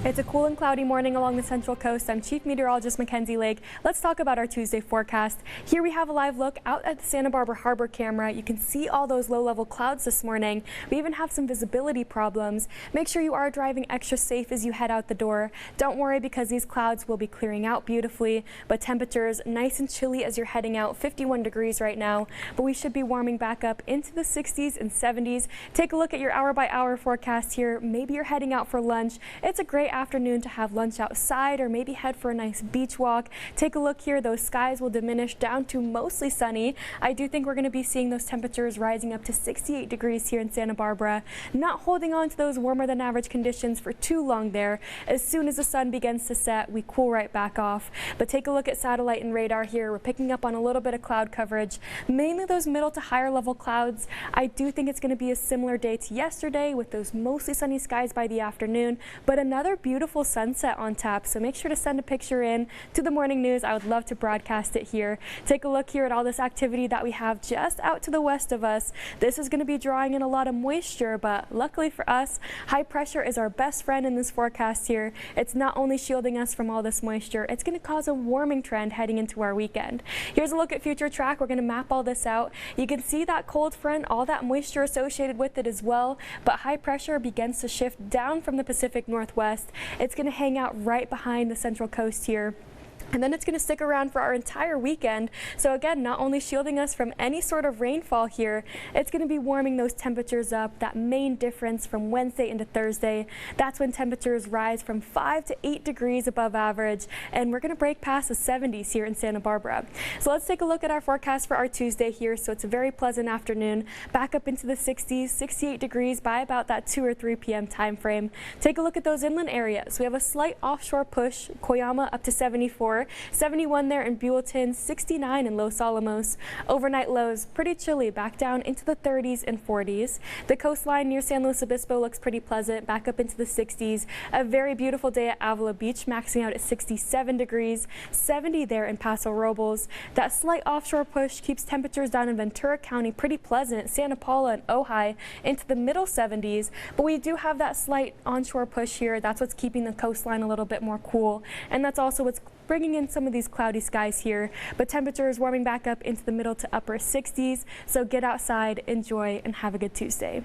It's a cool and cloudy morning along the Central Coast. I'm Chief Meteorologist Mackenzie Lake. Let's talk about our Tuesday forecast. Here we have a live look out at the Santa Barbara Harbor camera. You can see all those low-level clouds this morning. We even have some visibility problems. Make sure you are driving extra safe as you head out the door. Don't worry because these clouds will be clearing out beautifully, but temperatures nice and chilly as you're heading out. 51 degrees right now, but we should be warming back up into the 60s and 70s. Take a look at your hour-by-hour forecast here. Maybe you're heading out for lunch. It's a great afternoon to have lunch outside or maybe head for a nice beach walk. Take a look here. Those skies will diminish down to mostly sunny. I do think we're going to be seeing those temperatures rising up to 68 degrees here in Santa Barbara. Not holding on to those warmer than average conditions for too long there. As soon as the sun begins to set, we cool right back off. But take a look at satellite and radar here. We're picking up on a little bit of cloud coverage, mainly those middle to higher level clouds. I do think it's going to be a similar day to yesterday with those mostly sunny skies by the afternoon, but another beautiful sunset on tap, so make sure to send a picture in to the morning news. I would love to broadcast it here. Take a look here at all this activity that we have just out to the west of us. This is going to be drawing in a lot of moisture, but luckily for us, high pressure is our best friend in this forecast here. It's not only shielding us from all this moisture, it's going to cause a warming trend heading into our weekend. Here's a look at future track. We're going to map all this out. You can see that cold front, all that moisture associated with it as well, but high pressure begins to shift down from the Pacific Northwest. It's going to hang out right behind the Central Coast here. And then it's going to stick around for our entire weekend. So again, not only shielding us from any sort of rainfall here, it's going to be warming those temperatures up. That main difference from Wednesday into Thursday, that's when temperatures rise from 5 to 8 degrees above average. And we're going to break past the 70s here in Santa Barbara. So let's take a look at our forecast for our Tuesday here. So it's a very pleasant afternoon, back up into the 60s, 68 degrees by about that 2 or 3 p.m. time frame. Take a look at those inland areas. We have a slight offshore push, Koyama up to 74. 71 there in Buellton, 69 in Los Alamos. Overnight lows pretty chilly, back down into the 30s and 40s. The coastline near San Luis Obispo looks pretty pleasant, back up into the 60s. A very beautiful day at Avila Beach, maxing out at 67 degrees, 70 there in Paso Robles. That slight offshore push keeps temperatures down in Ventura County pretty pleasant, Santa Paula and Ojai into the middle 70s. But we do have that slight onshore push here. That's what's keeping the coastline a little bit more cool, and that's also what's bringing in some of these cloudy skies here, but temperatures warming back up into the middle to upper 60s. So get outside, enjoy, and have a good Tuesday.